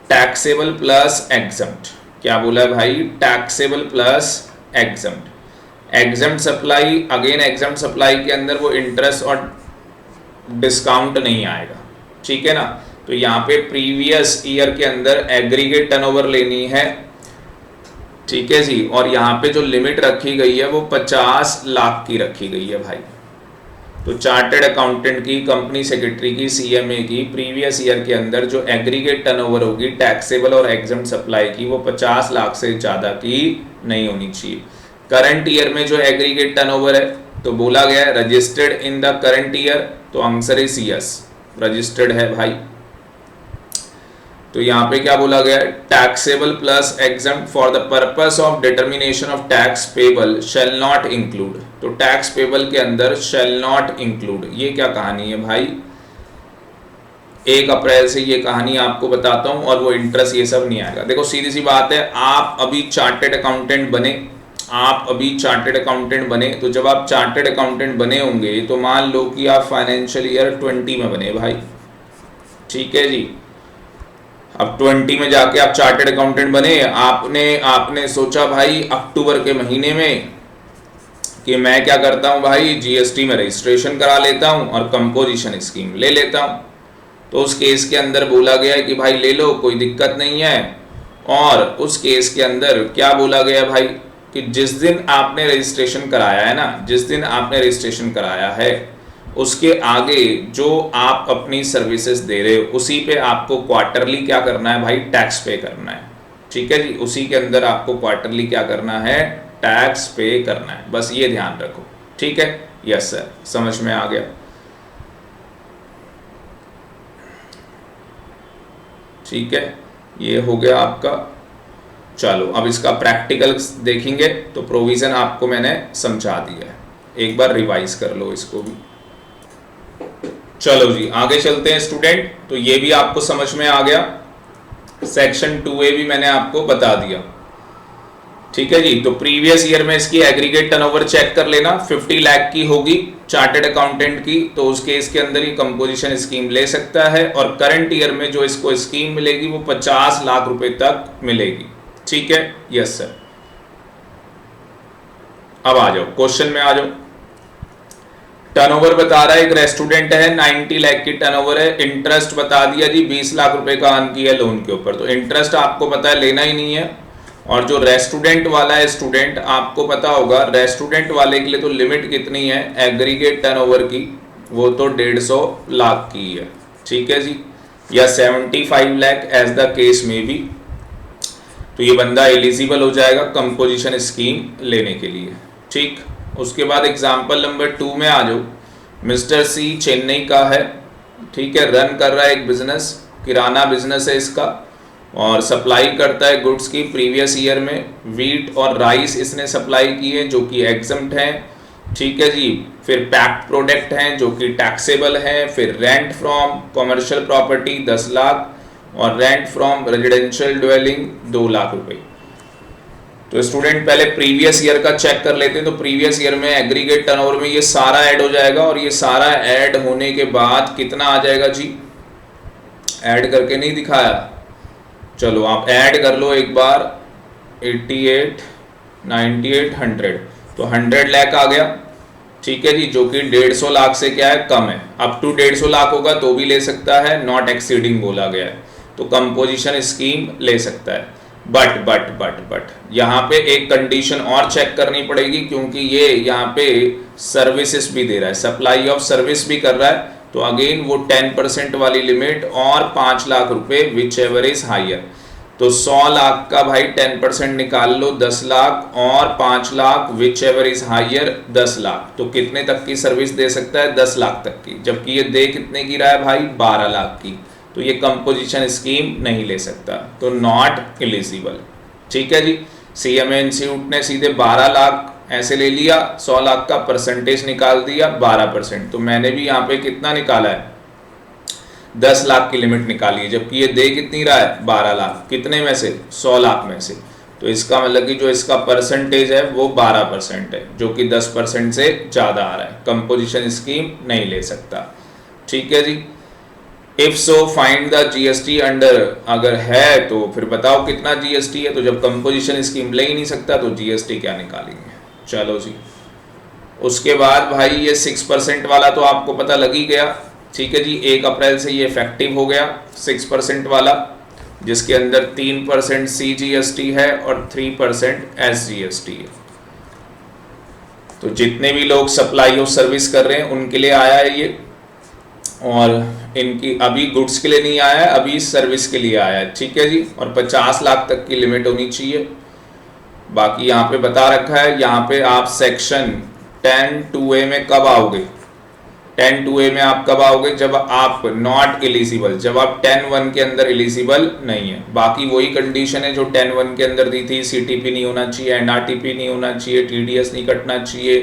टैक्सेबल प्लस एग्जम्प्ट, क्या बोला है भाई, taxable plus exempt. Exempt supply, again exempt supply के अंदर वो इंटरेस्ट और डिस्काउंट नहीं आएगा, ठीक है ना। तो यहाँ पे प्रीवियस ईयर के अंदर एग्रीगेट टर्नओवर लेनी है, ठीक है जी। और यहाँ पे जो लिमिट रखी गई है वो 50 लाख की रखी गई है भाई। तो चार्टर्ड अकाउंटेंट की, कंपनी सेक्रेटरी की, सीएमए की प्रीवियस ईयर के अंदर जो एग्रीगेट टर्नओवर होगी टैक्सेबल और एग्जम्प्ट सप्लाई की, वो 50 लाख से ज़्यादा की नहीं होनी चाहिए। करंट ईयर में जो एग्रीगेट टर्नओवर है, तो बोला गया है registered in the current year, तो आंसर इज यस, रजिस्टर्ड है भाई। तो यहाँ पे क्या बोला गया है, taxable plus exempt for the purpose of determination of tax payable shall not include, तो टैक्स पेबल के अंदर शेल नॉट इंक्लूड, ये क्या कहानी है भाई, 1 अप्रैल से ये कहानी आपको बताता हूं, और वो इंटरेस्ट ये सब नहीं आएगा। देखो सीधी सी बात है, आप अभी चार्टेड अकाउंटेंट बने, आप अभी चार्टेड अकाउंटेंट बने, तो जब आप चार्टेड अकाउंटेंट बने होंगे तो मान लो कि आप फाइनेंशियल ईयर 20 में बने भाई, ठीक है जी। अब 20 में जाके आप चार्टेड अकाउंटेंट बने, आपने सोचा भाई अक्टूबर के महीने में कि मैं क्या करता हूं भाई, जीएसटी में रजिस्ट्रेशन करा लेता हूं और कंपोजिशन स्कीम ले लेता हूं। तो उस केस के अंदर बोला गया है कि भाई ले लो, कोई दिक्कत नहीं है। और उस केस के अंदर क्या बोला गया भाई कि जिस दिन आपने रजिस्ट्रेशन कराया है ना, जिस दिन आपने रजिस्ट्रेशन कराया है उसके आगे जो आप अपनी सर्विसेज दे रहे हो उसी पे आपको क्वार्टरली क्या करना है भाई, टैक्स पे करना है, ठीक है जी। उसी के अंदर आपको क्वार्टरली क्या करना है, टैक्स पे करना है, बस ये ध्यान रखो, ठीक है। यस सर, समझ में आ गया। ठीक है, ये हो गया आपका। चलो अब इसका प्रैक्टिकल देखेंगे, तो प्रोविजन आपको मैंने समझा दिया है, एक बार रिवाइज कर लो इसको भी। चलो जी आगे चलते हैं स्टूडेंट, तो ये भी आपको समझ में आ गया, सेक्शन 2A भी मैंने आपको बता दिया, ठीक है जी। तो प्रीवियस ईयर में इसकी एग्रीगेट टर्नओवर चेक कर लेना, 50 लाख की होगी चार्टेड अकाउंटेंट की, तो उस केस के अंदर ही कंपोजिशन स्कीम ले सकता है। और करंट ईयर में जो इसको स्कीम मिलेगी वो 50 लाख रुपए तक मिलेगी, ठीक है। Yes sir. अब आ जाओ क्वेश्चन में आ जाओ। टर्नओवर बता रहा है, एक रेस्टोरेंट है 90 लाख की टर्नओवर है, इंटरेस्ट बता दिया जी 20 लाख रुपए का अर्न किया लोन के ऊपर, तो इंटरेस्ट आपको पता है लेना ही नहीं है। और जो रेस्टोरेंट वाला है स्टूडेंट, आपको पता होगा रेस्टोरेंट वाले के लिए तो लिमिट कितनी है एग्रीगेट टर्नओवर की, वो तो 150 लाख की है, ठीक है जी, या 75 लाख एज द केस में भी। तो ये बंदा एलिजिबल हो जाएगा कंपोजिशन स्कीम लेने के लिए, ठीक। उसके बाद एग्जाम्पल नंबर 2 में आ जाओ। मिस्टर सी चेन्नई का है, ठीक है, रन कर रहा है एक बिजनेस, किराना बिजनेस है इसका, और सप्लाई करता है गुड्स की। प्रीवियस ईयर में वीट और राइस इसने सप्लाई की है जो कि एग्जम्प्ट हैं, ठीक है जी। फिर पैक्ड प्रोडक्ट हैं जो कि टैक्सेबल हैं। फिर rent from commercial property 10 lakh और rent from residential dwelling 2 lakh रुपए। तो स्टूडेंट पहले प्रीवियस ईयर का चेक कर लेते हैं, तो प्रीवियस ईयर में एग्रीगेट टर्नओवर में ये सारा ऐड हो जाएगा, और ये सारा ऐड होने के बाद कितना आ जाएगा जी, ऐड करके नहीं दिखाया, चलो आप ऐड कर लो एक बार, 88, 98, 100, तो 100 लाख आ गया, ठीक है जी, जो कि 150 लाख से क्या है, कम है। अप टू 150 लाख होगा तो भी ले सकता है, नॉट एक्सीडिंग बोला गया है, तो कंपोजिशन स्कीम ले सकता है। बट यहाँ पे एक कंडीशन और चेक करनी पड़ेगी, क्योंकि ये यहाँ पे सर्विसेज भी दे रहा है, सप्लाई ऑफ सर्विस भी कर रहा है, तो अगेन वो 10% वाली लिमिट और 5 लाख रुपए विच एवर इज हायर। तो 100 लाख का भाई 10% निकाल लो, 10 लाख, और 5 lakh whichever is higher 10 lakh, तो कितने तक की सर्विस दे सकता है, 10 लाख तक की, जबकि ये दे कितने की रहा है भाई, 12 लाख की, तो ये कंपोजिशन स्कीम नहीं ले सकता, तो नॉट एलिजिबल, ठीक है जी। सीएमए इंस्टीट्यूट ने सीधे 12 लाख ऐसे ले लिया, 100 लाख का परसेंटेज निकाल दिया 12%, तो मैंने भी यहाँ पे कितना निकाला है, 10 लाख की लिमिट निकाली है, जबकि ये दे कितनी रहा है, 12 लाख, कितने में से, 100 लाख में से, तो इसका मतलब कि जो इसका परसेंटेज है वो 12% है, जो कि 10% से ज़्यादा आ रहा है, कंपोजिशन स्कीम नहीं ले सकता, ठीक है जी। If so find the GST under, अगर है तो फिर बताओ कितना जीएसटी है, तो जब कंपोजिशन स्कीम ले ही नहीं सकता तो जीएसटी क्या निकालेंगे। चलो जी, उसके बाद भाई ये 6% वाला तो आपको पता लग ही गया, ठीक है जी, 1 अप्रैल से ये इफेक्टिव हो गया 6% वाला, जिसके अंदर 3% CGST है और 3% SGST है। तो जितने भी लोग सप्लाई ऑफ सर्विस कर रहे हैं उनके लिए आया है ये, और इनकी अभी गुड्स के लिए नहीं आया है, अभी सर्विस के लिए आया है, ठीक है जी। और 50 लाख तक की लिमिट होनी चाहिए, बाकी यहाँ पे बता रखा है, यहाँ पे आप सेक्शन 10(2)A में कब आओगे, 10(2)A में आप कब आओगे, जब आप नॉट एलिजिबल, जब आप 10(1) के अंदर एलिजिबल नहीं है। बाकी वही कंडीशन है जो 10(1) के अंदर दी थी, CTP नहीं होना चाहिए, NRTP नहीं होना चाहिए, TDS नहीं कटना चाहिए,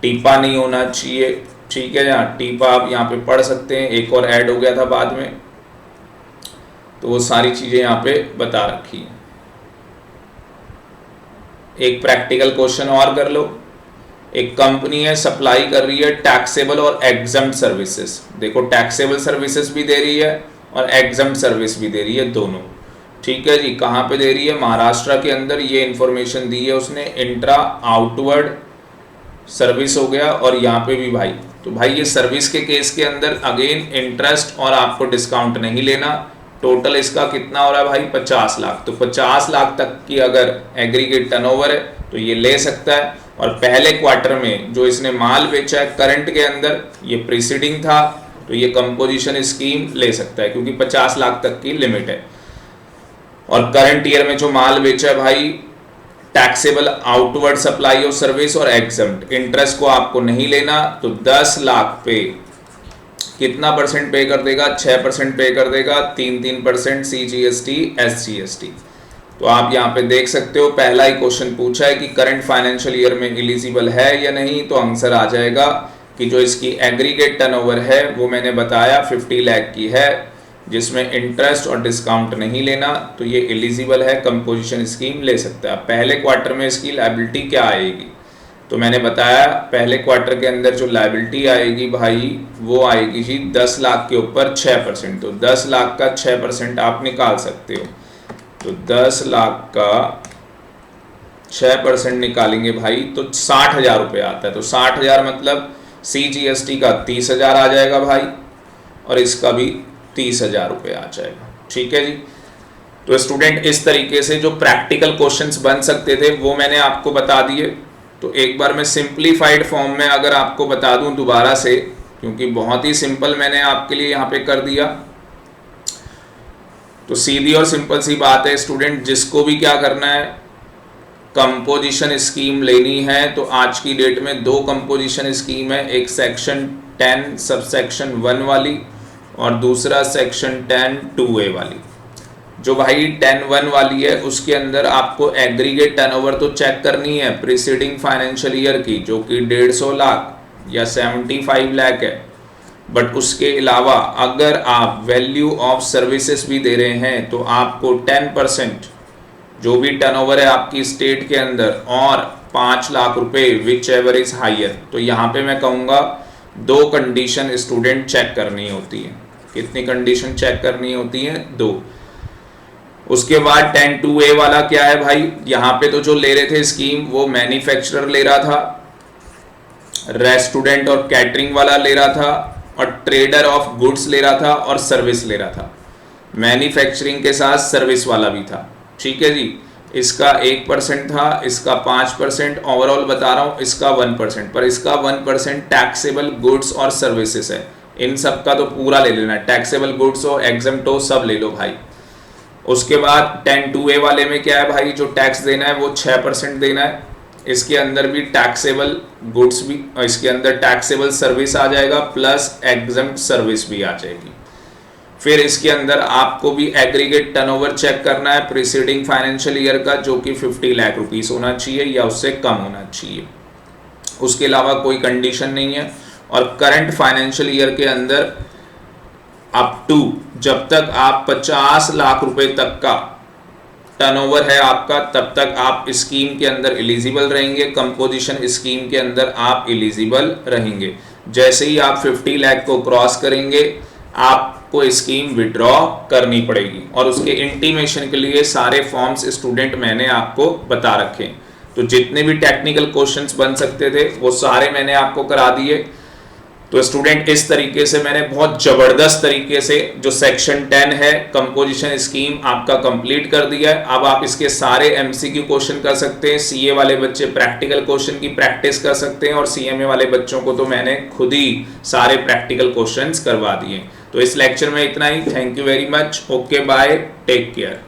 टीपा नहीं होना चाहिए, ठीक है। यहाँ टीपा आप यहाँ पे पढ़ सकते हैं, एक और ऐड हो गया था बाद में, तो वो सारी चीजें यहाँ पे बता रखी है। एक प्रैक्टिकल क्वेश्चन और कर लो। एक कंपनी है, सप्लाई कर रही है टैक्सेबल और एग्जम्प्ट सर्विसेज। देखो टैक्सेबल सर्विसेज भी दे रही है और एग्जम्प्ट सर्विस भी दे रही है, दोनों, ठीक है जी। कहाँ पे दे रही है, महाराष्ट्र के अंदर ये इंफॉर्मेशन दी है उसने, इंट्रा आउटवर्ड सर्विस हो गया, और यहाँ पे भी भाई, तो भाई ये सर्विस के केस के अंदर अगेन इंटरेस्ट और आपको डिस्काउंट नहीं लेना। टोटल इसका कितना हो रहा है भाई, 50 लाख। तो 50 लाख तक की अगर एग्रीगेट टर्नओवर है तो ये ले सकता है। और पहले क्वार्टर में जो इसने माल बेचा है करंट के अंदर, ये प्रीसीडिंग था, तो ये कंपोजिशन स्कीम ले सकता है क्योंकि 50 लाख तक की लिमिट है। और करंट ईयर में जो माल बेचा है भाई, taxable outward supply of service और एग्जम्प्ट, इंटरेस्ट को आपको नहीं लेना, तो 10 लाख पे कितना परसेंट पे कर देगा, 6% पे कर देगा, 3% CGST SGST। तो आप यहाँ पे देख सकते हो, पहला ही क्वेश्चन पूछा है कि करंट फाइनेंशियल ईयर में एलिजिबल है या नहीं, तो आंसर आ जाएगा कि जो इसकी एग्रीगेट टर्नओवर है वो मैंने बताया 50 लाख की है, जिसमें इंटरेस्ट और डिस्काउंट नहीं लेना, तो ये एलिजिबल है, कंपोजिशन स्कीम ले सकता है। पहले क्वार्टर में इसकी लायबिलिटी क्या आएगी, तो मैंने बताया पहले क्वार्टर के अंदर जो लायबिलिटी आएगी भाई, वो आएगी जी 10 लाख के ऊपर 6%। तो 10 लाख का 6% आप निकाल सकते हो, तो 10 लाख का 6% निकालेंगे भाई तो 60,000 रुपये आता है। तो 60,000 मतलब CGST का 30,000 आ जाएगा भाई, और इसका भी 30,000 रुपये आ जाएगा, ठीक है जी। तो स्टूडेंट इस तरीके से जो प्रैक्टिकल क्वेश्चंस बन सकते थे वो मैंने आपको बता दिए। तो एक बार मैं सिंप्लीफाइड फॉर्म में अगर आपको बता दूं दोबारा से, क्योंकि बहुत ही सिंपल मैंने आपके लिए यहाँ पे कर दिया, तो सीधी और सिंपल सी बात है स्टूडेंट, जिसको भी क्या करना है, कंपोजिशन स्कीम लेनी है, तो आज की डेट में 2 कंपोजिशन स्कीम है, एक सेक्शन 10 सबसेक्शन 1 वाली और दूसरा सेक्शन 10(2)A वाली। जो भाई 10(1) वाली है उसके अंदर आपको एग्रीगेट टर्नओवर तो चेक करनी है प्रीसीडिंग फाइनेंशियल ईयर की, जो कि 150 लाख या 75 लाख है। बट उसके अलावा अगर आप वैल्यू ऑफ सर्विसेज भी दे रहे हैं तो आपको 10% जो भी टर्नओवर है आपकी स्टेट के अंदर और 5 लाख रुपए विच एवर इज हायर। तो यहाँ पे मैं कहूँगा 2 कंडीशन स्टूडेंट चेक करनी होती है। कितनी कंडीशन चेक करनी होती है? 2। उसके बाद 10(2)A वाला क्या है भाई, यहाँ पे तो जो ले रहे थे स्कीम वो मैन्युफैक्चरर ले रहा था, रेस्टोरेंट और कैटरिंग वाला ले रहा था, और ट्रेडर ऑफ गुड्स ले रहा था, और सर्विस ले रहा था। मैन्युफैक्चरिंग के साथ सर्विस वाला भी था, ठीक है जी। इसका 1% था, इसका 5%, ओवरऑल बता रहा हूँ इसका 1%, पर इसका 1% टैक्सेबल गुड्स और सर्विसेज है। इन सब का तो पूरा ले लेना, टैक्सेबल गुड्स हो एग्जम्प्ट हो सब ले लो भाई। उसके बाद 10(2)A वाले में क्या है भाई, जो टैक्स देना है वो 6% देना है। इसके अंदर भी टैक्सेबल गुड्स भी, इसके अंदर टैक्सेबल सर्विस आ जाएगा प्लस एग्जम्प्ट सर्विस भी आ जाएगी। फिर इसके अंदर आपको भी एग्रीगेट टर्नओवर चेक करना है प्रीसीडिंग फाइनेंशियल ईयर का, जो कि 50 लाख रुपीस होना चाहिए या उससे कम होना चाहिए। उसके अलावा कोई कंडीशन नहीं है। और करंट फाइनेंशियल ईयर के अंदर अप टू, जब तक आप 50 लाख रुपए तक का टर्नओवर है आपका, तब तक आप स्कीम के अंदर एलिजिबल रहेंगे, कंपोजिशन स्कीम के अंदर आप एलिजिबल रहेंगे। जैसे ही आप 50 लाख को क्रॉस करेंगे आपको स्कीम विड्रॉ करनी पड़ेगी, और उसके इंटीमेशन के लिए सारे फॉर्म्स स्टूडेंट मैंने आपको बता रखे। तो जितने भी टेक्निकल क्वेश्चंस बन सकते थे वो सारे मैंने आपको करा दिए। तो स्टूडेंट इस तरीके से मैंने बहुत जबरदस्त तरीके से जो सेक्शन 10 है कंपोजिशन स्कीम आपका कंप्लीट कर दिया है। अब आप इसके सारे एमसीक्यू क्वेश्चन कर सकते हैं, सीए वाले बच्चे प्रैक्टिकल क्वेश्चन की प्रैक्टिस कर सकते हैं, और सीएमए वाले बच्चों को तो मैंने खुद ही सारे प्रैक्टिकल क्वेश्चंस करवा दिए। तो इस लेक्चर में इतना ही। Thank you very much. Okay bye, take care.